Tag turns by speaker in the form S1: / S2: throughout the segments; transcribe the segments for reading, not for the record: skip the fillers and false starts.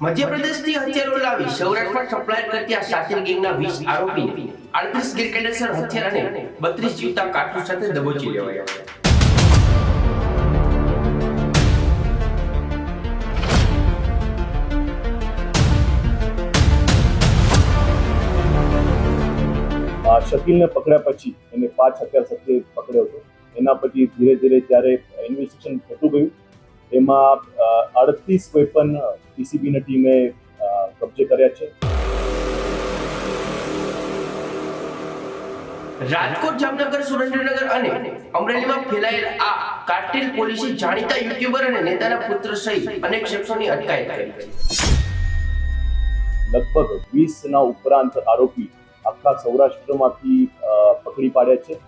S1: મધ્યપ્રદેશથી હથિયારો લાવી સૌરાષ્ટ્રમાં સપ્લાય કરતી આ શાતિર ગેંગના 20 આરોપીને 38 ગેરકાયદેસર હથિયાર અને 32 જીવતા કારતૂસ સાથે દબોચી લેવાયા છે।
S2: શકીલને પકડ્યા પછી એને 5 હથિયાર સાથે પકડ્યો હતો। એના પછી ધીરે ધીરે જ્યારે ઇન્વેસ્ટિગેશન થતું ગયું એમાં 38 વેપન પીસીબીની ટીમે કબજે કર્યા છે।
S1: રાજકોટ, જામનગર, સુરેન્દ્રનગર અને અમરેલીમાં ફેલાયેલ આ કાર્ટેલ પોલીસે જાણીતા યુટ્યુબર અને નેતાના પુત્ર સહિત અનેક શખ્સોની અટકાયત કરી છે।
S2: લગભગ 20ના ઉપરાંત આરોપી આખા સૌરાષ્ટ્રમાંથી પકડી પાડ્યા છે।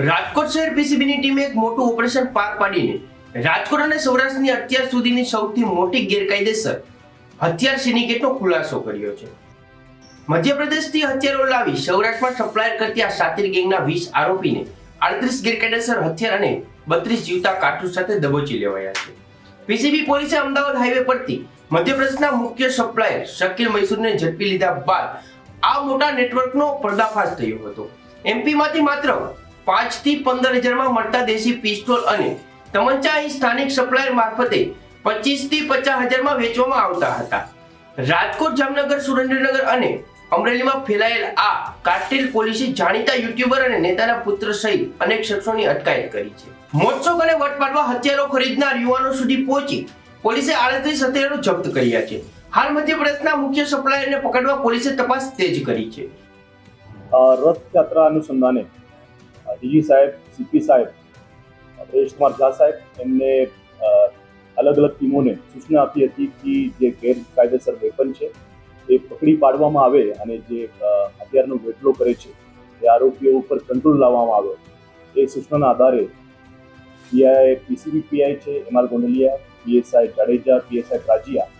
S1: રાજકોટ શહેર પીસીબીની ટીમે એક મોટું ઓપરેશન પાર પાડીને રાજકોટ અને સૌરાષ્ટ્રની અત્યાર સુધીની સૌથી મોટી ગેરકાયદેસર હથિયાર સિન્ડિકેટનો ખુલાસો કર્યો છે। મધ્યપ્રદેશથી હથિયારો લાવી સૌરાષ્ટ્રમાં સપ્લાય કરતી આ શાતિર ગેંગના 20 આરોપીને 38 ગેરકાયદેસર હથિયાર અને 32 જીવતા કારતૂસ સાથે દબોચી લેવાયા છે। પીસીબી પોલીસે અમદાવાદ હાઈવે પરથી મધ્યપ્રદેશના મુખ્ય સપ્લાયર શકીલ મૈસૂરને ઝડપી લીધા બાદ આ મોટા નેટવર્કનો પર્દાફાશ થયો હતો। એમપીમાંથી માત્ર 5 થી 15 હજારમાં મળતા દેશી પિસ્તોલ અને તમંચા અહીં સ્થાનિક સપ્લાયર મારફતે 25 થી 50 હજારમાં વેચવામાં આવતા હતા। રાજકોટ, જામનગર, સુરેન્દ્રનગર અને અમરેલીમાં ફેલાયેલ આ કાર્ટેલ પોલીસે જાણીતા યુટ્યુબર અને નેતાના પુત્ર સહિત અનેક શખ્સોની અટકાયત કરી છે। મોજશોખ અને વટ પાડવા હથિયારો ખરીદનાર યુવાનો સુધી પહોંચી પોલીસે 38 હથિયારો જપ્ત કર્યા છે। હાલ મધ્યપ્રદેશના મુખ્ય સપ્લાયરને પકડવા પોલીસે તપાસ તેજ કરી છે।
S2: રથયાત્રા અનુસંધાને ડીજી સાહેબ, સીપી સાહેબ, પરેશ કુમાર ઝા સાહેબ એમને અલગ અલગ ટીમોને સૂચના આપી હતી કે જે ગેરકાયદેસર વેપન છે એ પકડી પાડવામાં આવે અને જે હથિયારનો વેટલો કરે છે એ આરોપીઓ ઉપર કંટ્રોલ લાવવામાં આવે। એ સૂચનાના આધારે પીસીબી પીઆઈ છે MR Gondaliya, PSI Jadeja, PSI Prajiya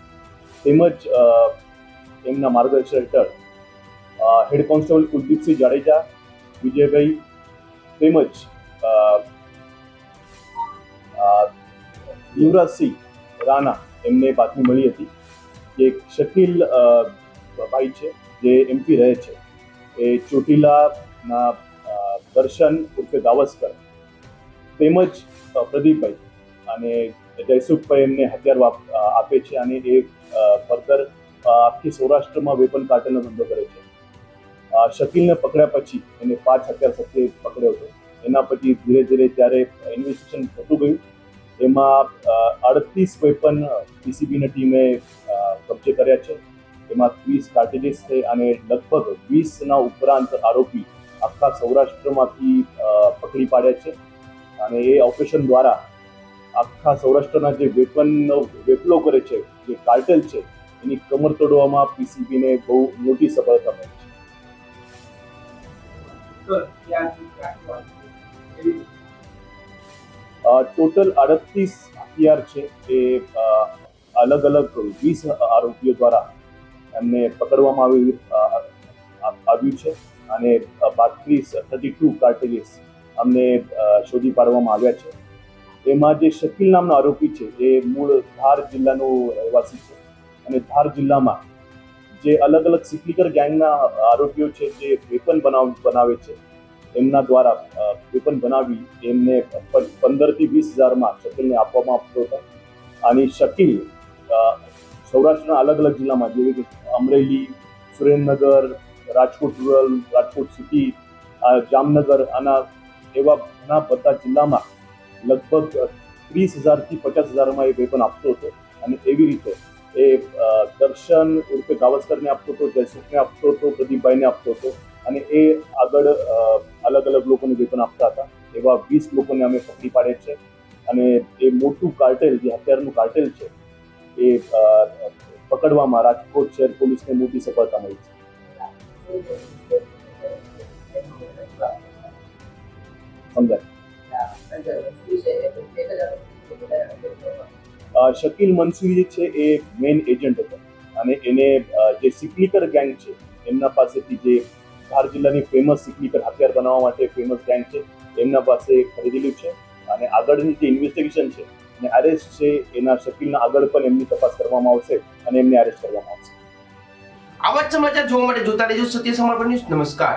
S2: તેમજ એમના માર્ગદર્શન હેઠળ હેડ કોન્સ્ટેબલ કુલદીપસિંહ જાડેજા, વિજયભાઈ તેમજ યુવરાજસિંહ રાણા એમને બાતમી મળી હતી કે એક શકીલ ભાઈ છે જે એમપી રહે છે એ ચોટીલાના દર્શન ઉર્ફે ગાવસ્કર તેમજ પ્રદીપભાઈ અને જયસુખભાઈ એમને હથિયાર આપે છે અને એ ફર્ધર આખી સૌરાષ્ટ્રમાં વેપન કાર્ટેલનો ધંધો કરે છે। શકીલને પકડ્યા પછી એને 5 હથિયાર સાથે પકડ્યો હતો। એના પછી ધીરે ધીરે જ્યારે ઇન્વેસ્ટિગેશન થતું ગયું એમાં 38 વેપન પીસીબીની ટીમે કબજે કર્યા છે। એમાં 30 કાર્ટેજીસ છે અને લગભગ 20ના ઉપરાંત આરોપી આખા સૌરાષ્ટ્રમાંથી પકડી પાડ્યા છે અને એ ઓપરેશન દ્વારા આખા સૌરાષ્ટ્રના જે વેપનનો વેપલો કરે છે જે કાર્ટેલ છે એની કમર તોડવામાં પીસીબીને બહુ મોટી સફળતા મળી છે। ટોટલ 38 હથિયાર છે એ અલગ અલગ 20 આરોપીઓ દ્વારા એમને પકડવામાં આવ્યું છે અને 32 કાર્ટેજીસ અમને શોધી પાડવામાં આવ્યા છે। એમાં જે શકીલ નામનો આરોપી છે એ મૂળ ધાર જિલ્લાનો રહેવાસી છે અને ધાર જિલ્લામાં જે અલગ અલગ સિકલીકર ગેંગના આરોપીઓ છે જે વેપન બનાવે છે એમના દ્વારા વેપન બનાવી એમને 15 થી 20 હજારમાં શકીલને આપવામાં આવતો હતો અને શકીલ સૌરાષ્ટ્રના અલગ અલગ જિલ્લામાં જેવી કે અમરેલી, સુરેન્દ્રનગર, રાજકોટ રૂરલ, રાજકોટ સિટી, જામનગર આના એવા ઘણા બધા જિલ્લામાં લગભગ 30,000 થી 50,000માં એ વેપન આપતો હતો અને એવી રીતે એ દર્શન ઉર્ફે ગાવસ્કરને આપતો હતો, જયસુખને આપતો હતો, પ્રદીપભાઈને આપતો હતો અને એ આગળ અલગ અલગ લોકોને વેપન આપતા હતા। એવા 20 લોકોને અમે પકડી પાડ્યા છે અને એ મોટું કાર્ટેલ જે હથિયારનું કાર્ટેલ છે એ પકડવામાં રાજકોટ શહેર પોલીસને મોટી સફળતા મળી છે। સમજાય શકીલ મંસૂરી જે છે એ મેઇન એજન્ટ હતો અને એને જે સિકલીકર ગેંગ છે એમના પાસેથી જે ધાર જિલ્લાની ફેમસ સિકલીકર હથિયાર બનાવવા માટે ફેમસ ગેંગ છે એમના પાસે ખરીદેલું છે અને આગળની જે ઇન્વેસ્ટિગેશન છે અને અરેસ્ટ છે એના શકીલના આગળ પણ એમની તપાસ કરવામાં આવશે અને એમને અરેસ્ટ કરવામાં આવશે.
S1: આવા જ સમાચાર જોવા માટે જોતા રહેજો સત્ય સમર્પણ ન્યૂઝ. નમસ્કાર.